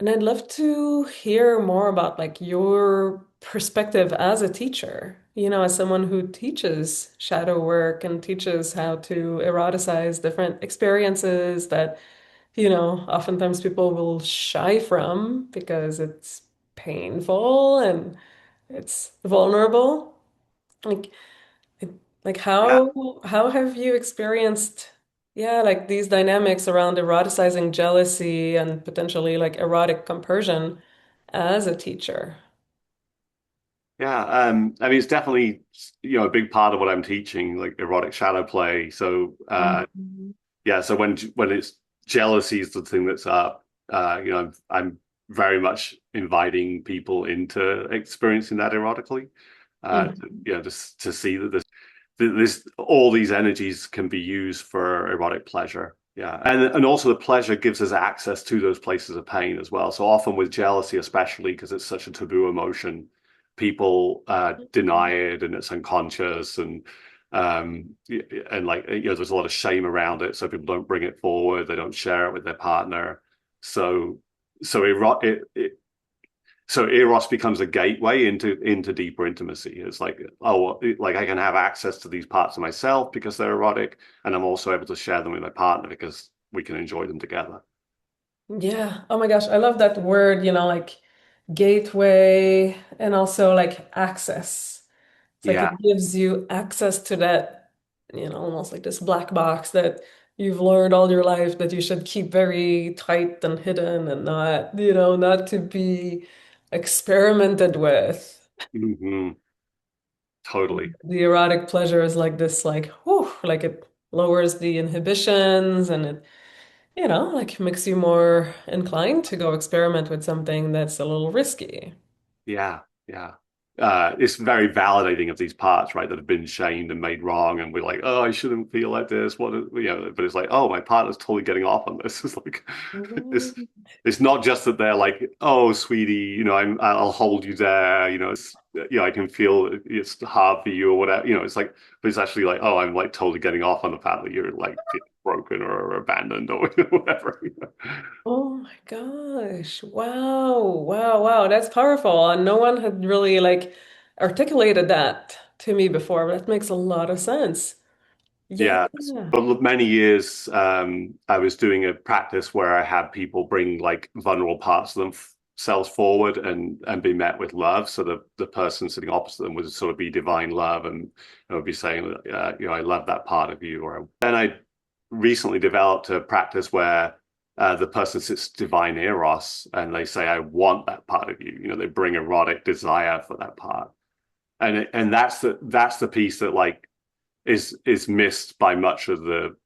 And I'd love to hear more about like your perspective as a teacher, as someone who teaches shadow work and teaches how to eroticize different experiences that, oftentimes people will shy from because it's painful and it's vulnerable. Like it- like Yeah. how have you experienced, yeah, like these dynamics around eroticizing jealousy and potentially like erotic compersion as a teacher? Yeah. I mean, it's definitely, a big part of what I'm teaching, like erotic shadow play. So, Mhm. yeah. So when it's jealousy is the thing that's up, I'm very much inviting people into experiencing that erotically. Mhm. Just to see that this all these energies can be used for erotic pleasure. Yeah, and also the pleasure gives us access to those places of pain as well. So often with jealousy, especially because it's such a taboo emotion, people deny it and it's unconscious um and like there's a lot of shame around it. So people don't bring it forward, they don't share it with their partner. So so Eros becomes a gateway into deeper intimacy. It's like, oh, like I can have access to these parts of myself because they're erotic, and I'm also able to share them with my partner because we can enjoy them together. Yeah. Oh my gosh, I love that word, like gateway and also like access. It's like Yeah. it gives you access to that, almost like this black box that you've learned all your life that you should keep very tight and hidden and not, not to be experimented with. Hmm. Totally. The erotic pleasure is like this, like, whew, like it lowers the inhibitions and it, like makes you more inclined to go experiment with something that's a little risky. Yeah, yeah. It's very validating of these parts, right, that have been shamed and made wrong, and we're like, oh, I shouldn't feel like this. But it's like, oh, my partner's totally getting off on this. It's like, it's Mhm. it's not just that they're like, oh, sweetie, I'll hold you there. I can feel it's hard for you or whatever. It's like, but it's actually like, oh, I'm like totally getting off on the fact that you're like broken or abandoned or whatever. Oh my gosh. Wow. Wow. Wow. That's powerful. And no one had really like articulated that to me before. That makes a lot of sense. Yeah. Yeah, for many years, I was doing a practice where I had people bring like vulnerable parts of themselves forward and be met with love. So the person sitting opposite them would sort of be divine love, and I would be saying, I love that part of you. Or then I recently developed a practice where the person sits divine eros, and they say, I want that part of you. They bring erotic desire for that part, and that's the piece that like is missed by much of the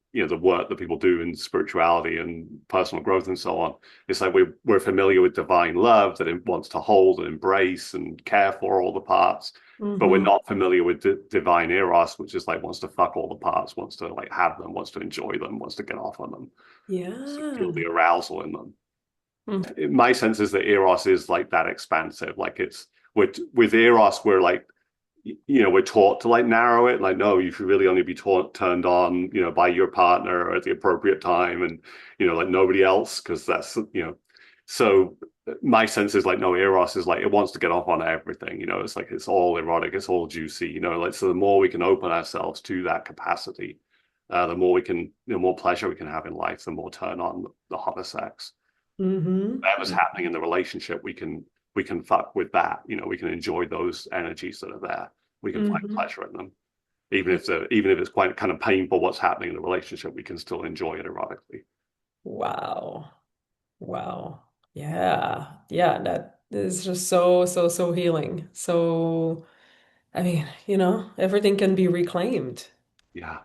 work that people do in spirituality and personal growth and so on. It's like we're familiar with divine love that it wants to hold and embrace and care for all the parts, but we're Hmm. not familiar with divine eros, which is like wants to fuck all the parts, wants to like have them, wants to enjoy them, wants to get off on them, wants to feel Yeah. the arousal in them. Mm. My sense is that eros is like that expansive. Like it's with eros, we're like we're taught to like narrow it, like no, you should really only be turned on by your partner at the appropriate time, and like nobody else, because that's so my sense is like no, eros is like it wants to get off on everything. It's like it's all erotic, it's all juicy, like so the more we can open ourselves to that capacity, the more we can the more pleasure we can have in life, the more turn on the hotter sex. Hmm. Whatever's happening in the relationship, we can fuck with that. We can enjoy those energies that are there. We can find Hmm. pleasure in them, even if it's quite kind of painful what's happening in the relationship. We can still enjoy it erotically. Wow. Wow. Yeah. Yeah. That is just so, so, so healing. So, I mean, everything can be reclaimed. Yeah,